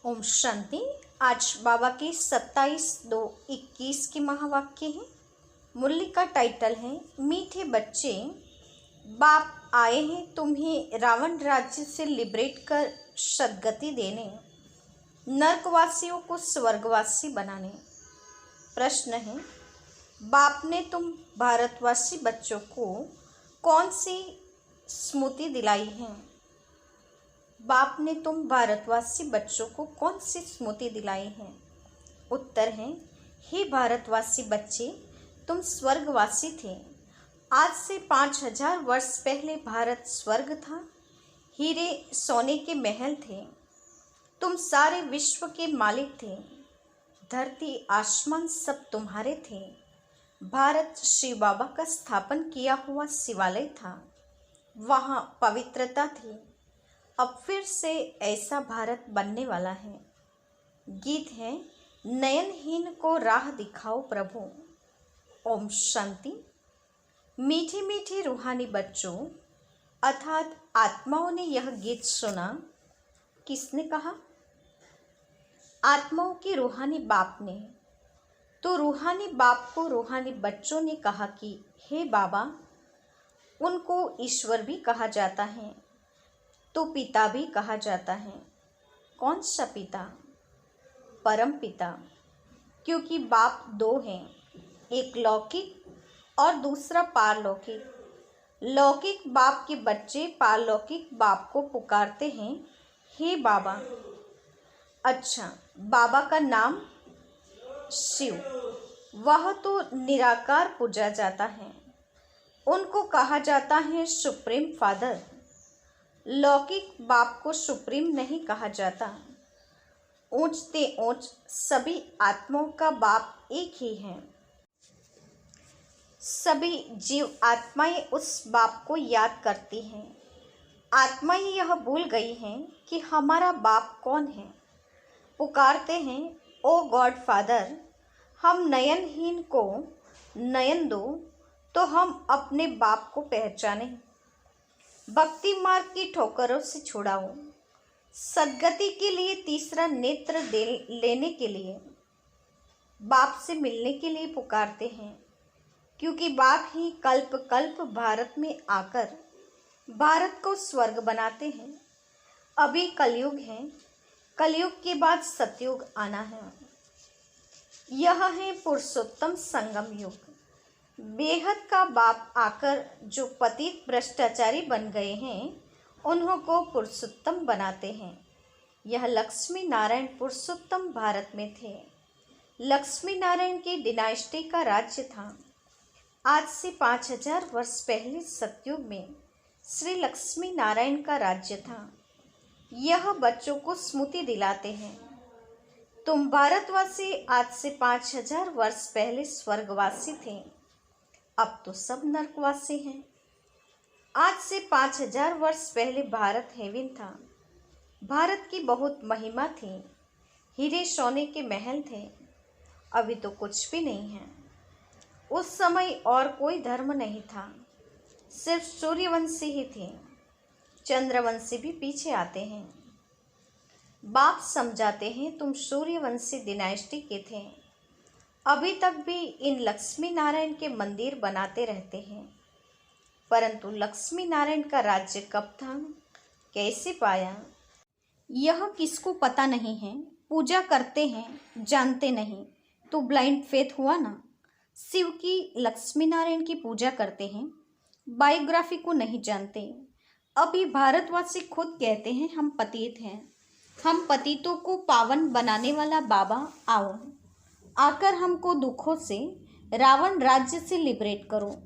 ओम शांति। आज बाबा की 27/2/21 के महावाक्य हैं। मुरली का टाइटल है मीठे बच्चे, बाप आए हैं तुम्हें रावण राज्य से लिबरेट कर सद्गति देने, नरकवासियों को स्वर्गवासी बनाने। प्रश्न है, बाप ने तुम भारतवासी बच्चों को कौन सी स्मृति दिलाई है? बाप ने तुम भारतवासी बच्चों को कौन सी स्मृति दिलाई है? उत्तर है, हे भारतवासी बच्चे, तुम स्वर्गवासी थे। आज से 5000 वर्ष पहले भारत स्वर्ग था। हीरे सोने के महल थे। तुम सारे विश्व के मालिक थे। धरती आसमान सब तुम्हारे थे। भारत शिव बाबा का स्थापन किया हुआ शिवालय था। वहाँ पवित्रता थी। अब फिर से ऐसा भारत बनने वाला है। गीत है, नयनहीन को राह दिखाओ प्रभु। ओम शांति। मीठे मीठे रूहानी बच्चों अर्थात आत्माओं ने यह गीत सुना। किसने कहा? आत्माओं के रूहानी बाप ने। तो रूहानी बाप को रूहानी बच्चों ने कहा कि हे बाबा, उनको ईश्वर भी कहा जाता है तो पिता भी कहा जाता है। कौन सा पिता? परम पिता। क्योंकि बाप दो हैं, एक लौकिक और दूसरा पारलौकिक। लौकिक बाप के बच्चे पारलौकिक बाप को पुकारते हैं, हे बाबा। अच्छा, बाबा का नाम शिव, वह तो निराकार पूजा जाता है। उनको कहा जाता है सुप्रीम फादर। लौकिक बाप को सुप्रीम नहीं कहा जाता। ऊंचते ऊंच सभी आत्माओं का बाप एक ही है। सभी जीव आत्माएं उस बाप को याद करती हैं। आत्माएं यह भूल गई हैं कि हमारा बाप कौन है। पुकारते हैं, ओ गॉड फादर, हम नयनहीन को नयन दो तो हम अपने बाप को पहचानें। भक्ति मार्ग की ठोकरों से छुड़ाओ। सद्गति के लिए तीसरा नेत्र लेने के लिए, बाप से मिलने के लिए पुकारते हैं। क्योंकि बाप ही कल्प कल्प भारत में आकर भारत को स्वर्ग बनाते हैं। अभी कलयुग है, कलयुग के बाद सतयुग आना है। यह है पुरुषोत्तम संगम युग। बेहद का बाप आकर जो पतित भ्रष्टाचारी बन गए हैं, उन्हों को पुरुषोत्तम बनाते हैं। यह लक्ष्मी नारायण पुरुषोत्तम भारत में थे। लक्ष्मी नारायण की डिनाइस्टी का राज्य था। आज से 5000 वर्ष पहले सतयुग में श्री लक्ष्मी नारायण का राज्य था। यह बच्चों को स्मृति दिलाते हैं। तुम भारतवासी आज से 5000 वर्ष पहले स्वर्गवासी थे। अब तो सब नरकवासी हैं। आज से 5000 वर्ष पहले भारत हेवन था। भारत की बहुत महिमा थी। हीरे सोने के महल थे। अभी तो कुछ भी नहीं है। उस समय और कोई धर्म नहीं था, सिर्फ सूर्यवंशी ही थे। चंद्रवंशी भी पीछे आते हैं। बाप समझाते हैं, तुम सूर्यवंशी डिनाइस्टी के थे। अभी तक भी इन लक्ष्मी नारायण के मंदिर बनाते रहते हैं। परंतु लक्ष्मी नारायण का राज्य कब था, कैसे पाया, यह किसको पता नहीं है। पूजा करते हैं, जानते नहीं तो ब्लाइंड फेथ हुआ ना। शिव की लक्ष्मी नारायण की पूजा करते हैं, बायोग्राफी को नहीं जानते। अभी भारतवासी खुद कहते हैं, हम पतित हैं। हम पतितों को पावन बनाने वाला बाबा आओ, आकर हमको दुखों से रावण राज्य से लिबरेट करो।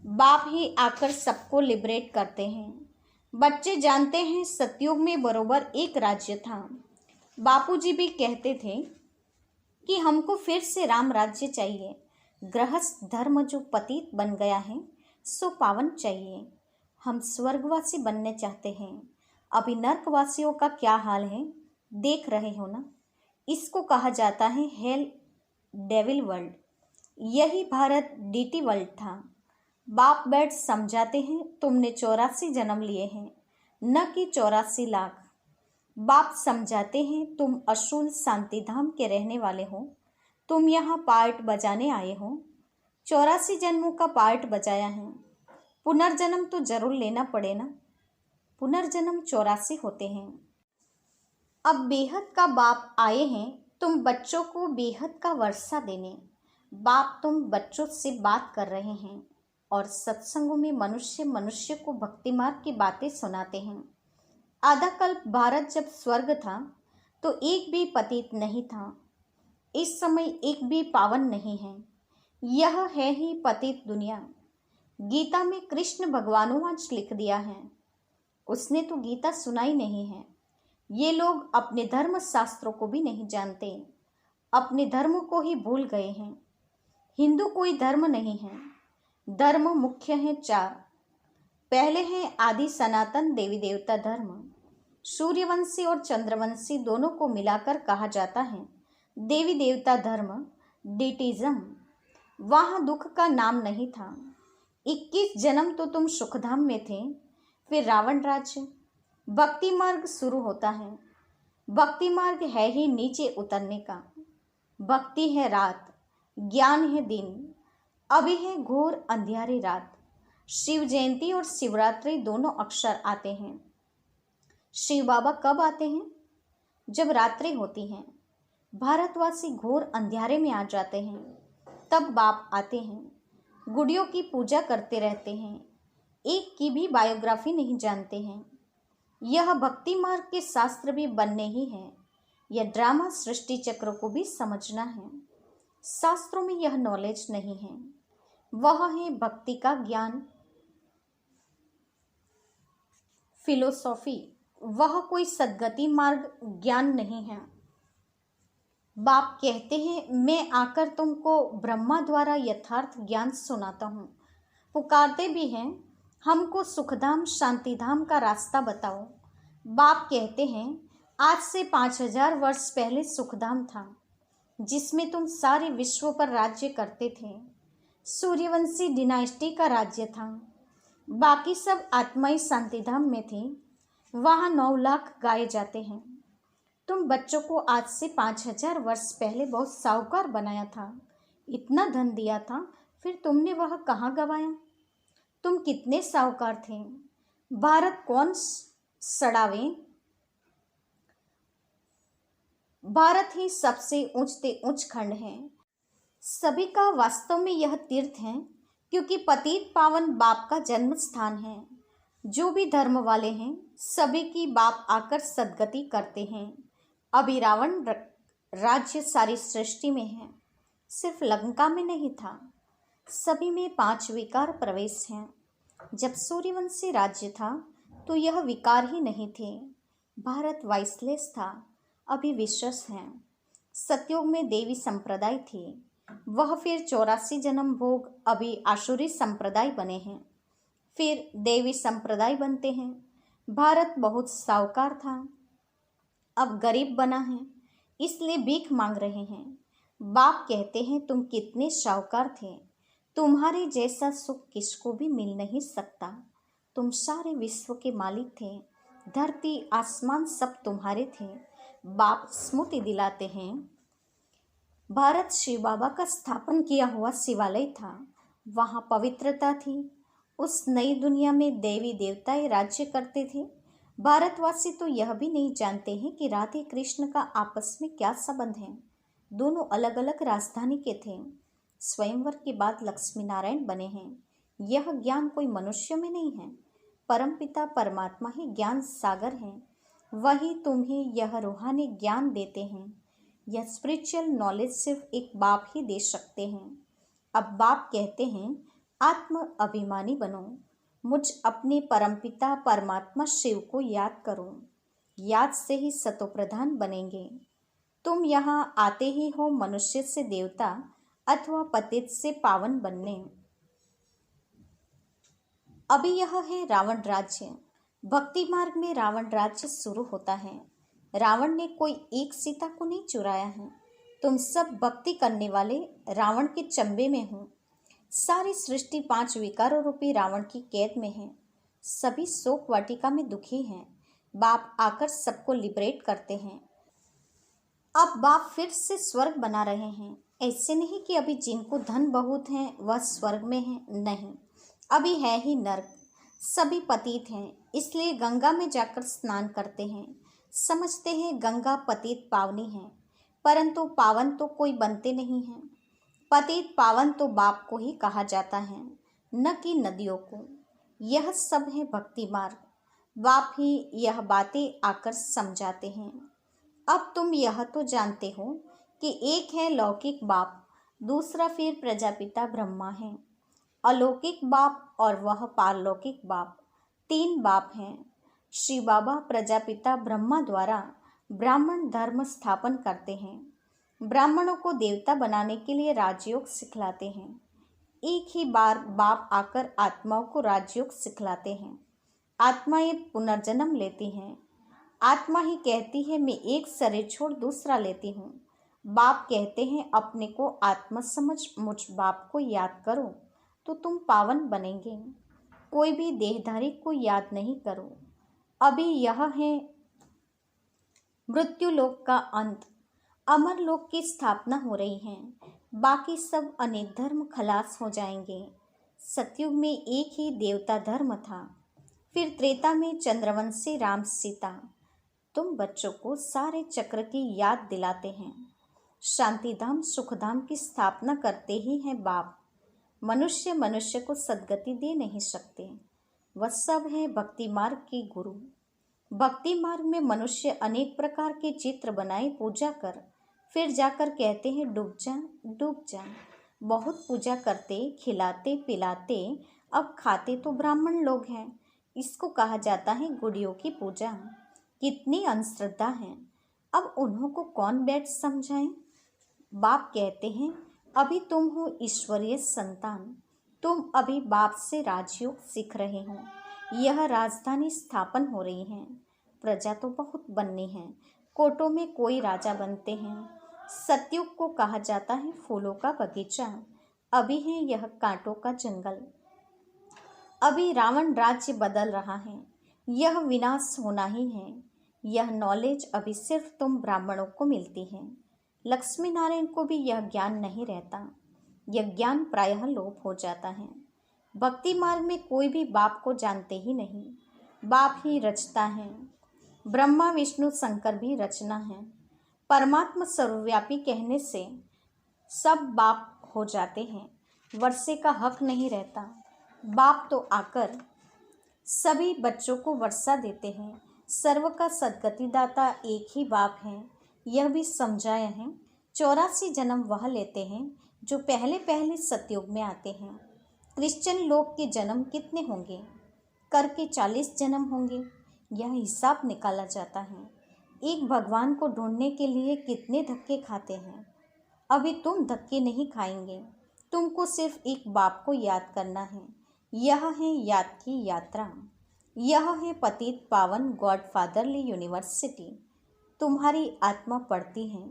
बाप ही आकर सबको लिबरेट करते हैं। बच्चे जानते हैं सतयुग में बरोबर एक राज्य था। बापूजी भी कहते थे कि हमको फिर से राम राज्य चाहिए। गृहस्थ धर्म जो पतित बन गया है सो पावन चाहिए। हम स्वर्गवासी बनने चाहते हैं। अभी नरकवासियों का क्या हाल है देख रहे हो ना। इसको कहा जाता है हेल डेविल वर्ल्ड। यही भारत डीटी वर्ल्ड था। बाप बैठ समझाते हैं, तुमने 84 जन्म लिए हैं, न कि 84 लाख। बाप समझाते हैं, तुम असूल शांति धाम के रहने वाले हो, तुम यहाँ पार्ट बजाने आए हो। 84 जन्मों का पार्ट बजाया है, पुनर्जन्म तो जरूर लेना पड़े ना। पुनर्जन्म 84 होते हैं। अब बेहद का बाप आए हैं तुम बच्चों को बेहद का वर्षा देने। बाप तुम बच्चों से बात कर रहे हैं और सत्संगों में मनुष्य मनुष्य को भक्ति मार्ग की बातें सुनाते हैं। आधा कल्प भारत जब स्वर्ग था तो एक भी पतित नहीं था। इस समय एक भी पावन नहीं है। यह है ही पतित दुनिया। गीता में कृष्ण भगवानों लिख दिया है। उसने तो गीता सुनाई नहीं है। ये लोग अपने धर्म शास्त्रों को भी नहीं जानते, अपने धर्म को ही भूल गए हैं। हिंदू कोई धर्म नहीं है। धर्म मुख्य हैं 4। पहले हैं आदि सनातन देवी देवता धर्म। सूर्यवंशी और चंद्रवंशी दोनों को मिलाकर कहा जाता है देवी देवता धर्म, डिटिज्म। वहाँ दुख का नाम नहीं था। 21 जन्म तो तुम सुखधाम में थे, फिर रावण राज्य। भक्ति मार्ग शुरू होता है। भक्ति मार्ग है ही नीचे उतरने का। भक्ति है रात, ज्ञान है दिन। अभी है घोर अंधियारी रात। शिव जयंती और शिवरात्रि दोनों अक्षर आते हैं। शिव बाबा कब आते हैं? जब रात्रि होती है, भारतवासी घोर अंधियारे में आ जाते हैं, तब बाप आते हैं। गुड़ियों की पूजा करते रहते हैं, एक की भी बायोग्राफी नहीं जानते हैं। यह भक्ति मार्ग के शास्त्र भी बनने ही हैं। यह ड्रामा सृष्टि चक्र को भी समझना है। शास्त्रों में यह नॉलेज नहीं है। वह है भक्ति का ज्ञान, फिलोसॉफी। वह कोई सद्गति मार्ग ज्ञान नहीं है। बाप कहते हैं, मैं आकर तुमको ब्रह्मा द्वारा यथार्थ ज्ञान सुनाता हूँ। पुकारते भी हैं, हमको सुखधाम शांतिधाम का रास्ता बताओ। बाप कहते हैं, आज से 5000 वर्ष पहले सुखधाम था, जिसमें तुम सारे विश्व पर राज्य करते थे। सूर्यवंशी डिनाइस्टी का राज्य था। बाकी सब आत्माएं शांतिधाम में थी। वहाँ 9 लाख गाए जाते हैं। तुम बच्चों को आज से 5000 वर्ष पहले बहुत साहूकार बनाया था, इतना धन दिया था, फिर तुमने वह कहाँ गवाया? तुम कितने साहूकार थे? भारत कौन सड़ावे? भारत ही सबसे ऊंचते ऊंच खंड है। सभी का वास्तव में यह तीर्थ है, क्योंकि पतित पावन बाप का जन्म स्थान है। जो भी धर्म वाले हैं, सभी की बाप आकर सद्गति करते हैं। अभी रावण राज्य सारी सृष्टि में है, सिर्फ लंका में नहीं था। सभी में 5 विकार प्रवेश हैं। जब सूर्यवंशी राज्य था तो यह विकार ही नहीं थे। भारत वाइसलेस था, अभी विश्वास है। सतयुग में देवी संप्रदाय थी, वह फिर 84 जन्म भोग अभी आसुरी संप्रदाय बने हैं, फिर देवी संप्रदाय बनते हैं। भारत बहुत साहूकार था, अब गरीब बना है, इसलिए भीख मांग रहे हैं। बाप कहते हैं, तुम कितने साहूकार थे, तुम्हारे जैसा सुख किसको भी मिल नहीं सकता। तुम सारे विश्व के मालिक थे, धरती आसमान सब तुम्हारे थे। बाप स्मृति दिलाते हैं, भारत शिव बाबा का स्थापन किया हुआ शिवालय था, वहाँ पवित्रता थी। उस नई दुनिया में देवी देवताएं राज्य करते थे। भारतवासी तो यह भी नहीं जानते हैं कि राधे कृष्ण का आपस में क्या संबंध है। दोनों अलग अलग राजधानी के थे। स्वयंवर के बाद लक्ष्मी नारायण बने हैं। यह ज्ञान कोई मनुष्य में नहीं है, परमपिता परमात्मा ही ज्ञान सागर है। वही तुम्हें यह रूहानी ज्ञान देते हैं। यह स्पिरिचुअल नॉलेज सिर्फ एक बाप ही दे सकते हैं। अब बाप कहते हैं, आत्म अभिमानी बनो, मुझ अपने परमपिता परमात्मा शिव को याद करो। याद से ही सतोप्रधान बनेंगे। तुम यहाँ आते ही हो मनुष्य से देवता अथवा पतित से पावन बनने। अभी यह है रावण राज्य। भक्ति मार्ग में रावण राज्य शुरू होता है। रावण ने कोई एक सीता को नहीं चुराया है। तुम सब भक्ति करने वाले रावण के चंबे में हो। सारी सृष्टि 5 विकारों रूपी रावण की कैद में है। सभी शोक वाटिका में दुखी हैं। बाप आकर सबको लिबरेट करते हैं। अब बाप फिर से स्वर्ग बना रहे हैं। ऐसे नहीं कि अभी जिनको धन बहुत है वह स्वर्ग में है, नहीं, अभी है ही नर्क। सभी पतित हैं, इसलिए गंगा में जाकर स्नान करते हैं। समझते हैं गंगा पतित पावनी है, परंतु पावन तो कोई बनते नहीं हैं। पतित पावन तो बाप को ही कहा जाता है, न कि नदियों को। यह सब है भक्ति मार्ग। बाप ही यह बातें आकर समझाते हैं। अब तुम यह तो जानते हो कि एक है लौकिक बाप, दूसरा फिर प्रजापिता ब्रह्मा है। अलौकिक बाप और वह पारलौकिक बाप, 3 बाप हैं। श्री बाबा प्रजापिता ब्रह्मा द्वारा ब्राह्मण धर्म स्थापन करते हैं। ब्राह्मणों को देवता बनाने के लिए राजयोग सिखलाते हैं। एक ही बार बाप आकर आत्माओं को राजयोग सिखलाते हैं। आत्माएं पुनर्जन्म लेती हैं। आत्मा ही कहती है मैं एक शरीर छोड़ दूसरा लेती हूँ। बाप कहते हैं अपने को आत्मा समझ मुझ बाप को याद करो तो तुम पावन बनेंगे। कोई भी देहधारी को याद नहीं करो। अभी यह है मृत्युलोक का अंत। अमर लोक की स्थापना हो रही है। बाकी सब अनेक धर्म खलास हो जाएंगे। सतयुग में एक ही देवता धर्म था, फिर त्रेता में चंद्रवंशी राम सीता। तुम बच्चों को सारे चक्र की याद दिलाते हैं। शांतिधाम सुखधाम की स्थापना करते ही हैं बाप। मनुष्य को सद्गति दे नहीं सकते। वह सब है भक्ति मार्ग के गुरु। भक्ति मार्ग में मनुष्य अनेक प्रकार के चित्र बनाए पूजा कर फिर जाकर कहते हैं डूब जा डूब जा। बहुत पूजा करते, खिलाते पिलाते, अब खाते तो ब्राह्मण लोग हैं। इसको कहा जाता है गुड़ियों की पूजा। कितनी अंधश्रद्धा है। अब उन्हों को कौन बैठ समझाए। बाप कहते हैं अभी तुम हो ईश्वरीय संतान। तुम अभी बाप से राजयोग सीख रहे हो। यह राजधानी स्थापन हो रही है। प्रजा तो बहुत बननी है। कोटों में कोई राजा बनते हैं। सतयुग को कहा जाता है फूलों का बगीचा। अभी है यह कांटों का जंगल। अभी रावण राज्य बदल रहा है। यह विनाश होना ही है। यह नॉलेज अभी सिर्फ तुम ब्राह्मणों को मिलती है। लक्ष्मी नारायण को भी यह ज्ञान नहीं रहता। यह ज्ञान प्रायः लोप हो जाता है। भक्ति मार्ग में कोई भी बाप को जानते ही नहीं। बाप ही रचता है। ब्रह्मा विष्णु शंकर भी रचना है। परमात्मा सर्वव्यापी कहने से सब बाप हो जाते हैं। वर्षे का हक नहीं रहता। बाप तो आकर सभी बच्चों को वर्षा देते हैं। सर्व का सद्गति दाता एक ही बाप है। यह भी समझाया है। 84 जन्म वह लेते हैं जो पहले पहले सतयुग में आते हैं। क्रिश्चियन लोग के जन्म कितने होंगे? करके 40 जन्म होंगे। यह हिसाब निकाला जाता है। एक भगवान को ढूंढने के लिए कितने धक्के खाते हैं। अभी तुम धक्के नहीं खाएंगे। तुमको सिर्फ एक बाप को याद करना है। यह है याद की यात्रा। यह है पतित पावन गॉडफादरली यूनिवर्सिटी। तुम्हारी आत्मा पढ़ती है।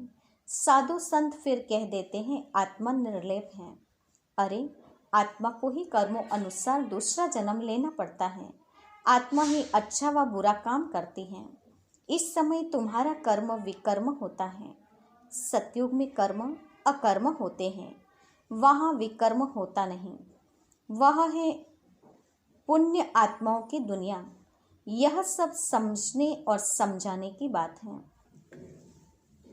साधु संत फिर कह देते हैं आत्मा निर्लेप है। अरे आत्मा को ही कर्मों अनुसार दूसरा जन्म लेना पड़ता है। आत्मा ही अच्छा व बुरा काम करती है। इस समय तुम्हारा कर्म विकर्म होता है। सतयुग में कर्म अकर्म होते हैं। वहाँ विकर्म होता नहीं। वह है पुण्य आत्माओं की दुनिया। यह सब समझने और समझाने की बात है।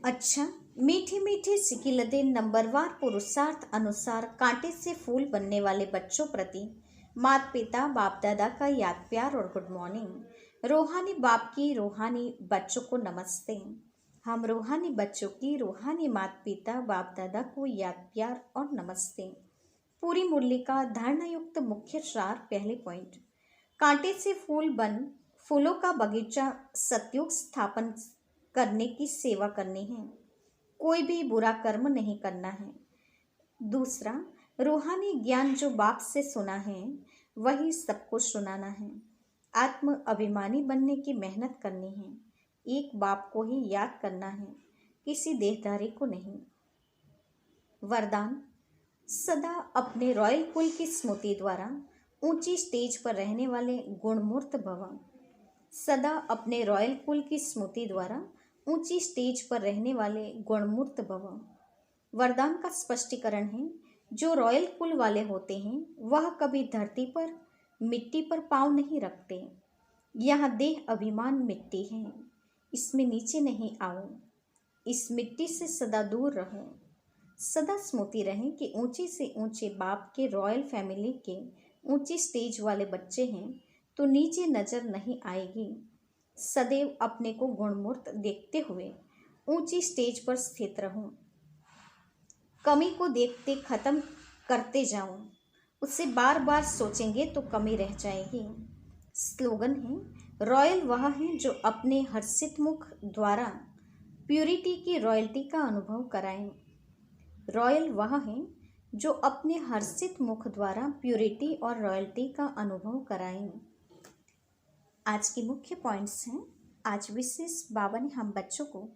अच्छा, मीठी मीठी सिकिलदे नंबरवार पुरुषार्थ अनुसार कांटे से फूल बनने वाले बच्चों प्रति माता पिता बाप दादा का याद प्यार और गुड मॉर्निंग। रूहानी बाप की रूहानी बच्चों को नमस्ते। हम रूहानी बच्चों की रूहानी माता पिता बाप दादा को याद प्यार और नमस्ते। पूरी मुरली का धारणा युक्त मुख्य सार। पहले पॉइंट, कांटे से फूलों का बगीचा सतयुग स्थापन करने की सेवा करनी है। कोई भी बुरा कर्म नहीं करना है। दूसरा, रूहानी ज्ञान जो बाप से सुना है वही सबको सुनाना है। आत्म अभिमानी बनने की मेहनत करनी है। एक बाप को ही याद करना है, किसी देहधारी को नहीं। वरदान, सदा अपने रॉयल कुल की स्मृति द्वारा ऊंची स्टेज पर रहने वाले गुणमूर्त भव। सदा अपने रॉयल कुल की स्मृति द्वारा ऊंची स्टेज पर रहने वाले गुणमूर्त भव। वरदान का स्पष्टीकरण है, जो रॉयल कुल वाले होते हैं वह कभी धरती पर मिट्टी पर पांव नहीं रखते। यह देह अभिमान मिट्टी है, इसमें नीचे नहीं आओ। इस मिट्टी से सदा दूर रहो। सदा स्मृति रहे कि ऊंचे से ऊंचे बाप के रॉयल फैमिली के ऊंची स्टेज वाले बच्चे हैं तो नीचे नजर नहीं आएगी। सदैव अपने को गुणमूर्त देखते हुए ऊंची स्टेज पर स्थित रहो। कमी को देखते खत्म करते जाओ। उससे बार बार सोचेंगे तो कमी रह जाएगी। स्लोगन है, रॉयल वह है जो अपने हर्षित मुख द्वारा प्यूरिटी की रॉयल्टी का अनुभव कराएं। रॉयल वह है जो अपने हर्षित मुख द्वारा प्यूरिटी और रॉयल्टी का अनुभव कराएं। आज के मुख्य पॉइंट्स हैं। आज विशेष बाबा ने हम बच्चों को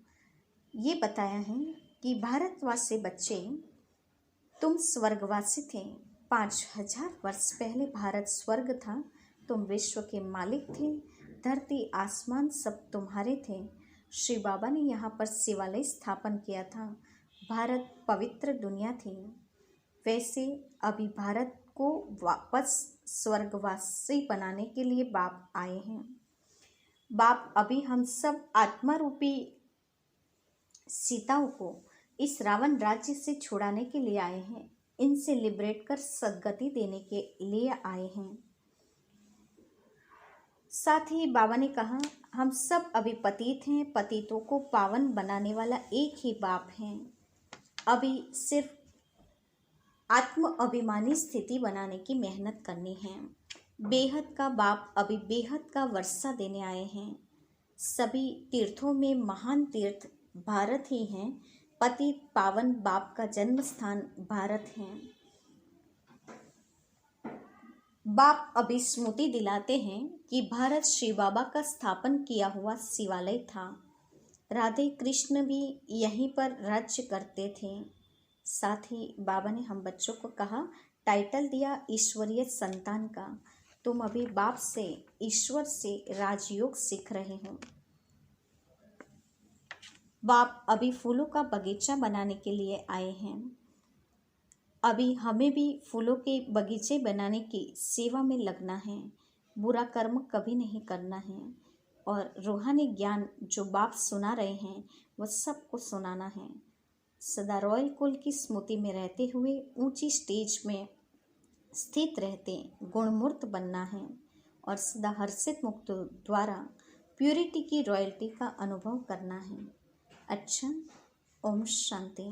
ये बताया है कि भारतवासी बच्चे, तुम स्वर्गवासी थे। 5000 वर्ष पहले भारत स्वर्ग था। तुम विश्व के मालिक थे। धरती आसमान सब तुम्हारे थे। श्री बाबा ने यहाँ पर शिवालय स्थापन किया था। भारत पवित्र दुनिया थी। वैसे अभी भारत को वापस स्वर्गवासी बनाने के लिए बाप आए हैं। बाप अभी हम सब आत्मा रूपी सीताओं को इस रावण राज्य से छुड़ाने के लिए आए हैं। इनसे लिबरेट कर सद्गति देने के लिए आए हैं। साथ ही बाबा ने कहा, हम सब अभी पतित हैं। पतितों को पावन बनाने वाला एक ही बाप है। अभी सिर्फ आत्म अभिमानी स्थिति बनाने की मेहनत करनी है। बेहद का बाप अभी बेहद का वर्षा देने आए हैं। सभी तीर्थों में महान तीर्थ भारत ही हैं। पतित पावन बाप का जन्म स्थान भारत है। बाप अभी स्मृति दिलाते हैं कि भारत श्री बाबा का स्थापन किया हुआ शिवालय था। राधे कृष्ण भी यहीं पर राज्य करते थे। साथ ही बाबा ने हम बच्चों को कहा, टाइटल दिया ईश्वरीय संतान का। तुम अभी बाप से, ईश्वर से राजयोग सीख रहे हो। बाप अभी फूलों का बगीचा बनाने के लिए आए हैं। अभी हमें भी फूलों के बगीचे बनाने की सेवा में लगना है। बुरा कर्म कभी नहीं करना है और रूहानी ज्ञान जो बाप सुना रहे हैं वह सबको सुनाना है। सदा रॉयल कुल की स्मृति में रहते हुए ऊंची स्टेज में स्थित रहते गुणमूर्त बनना है और सदा हर्षित मुक्त द्वारा प्यूरिटी की रॉयल्टी का अनुभव करना है। अच्छा, ओम शांति।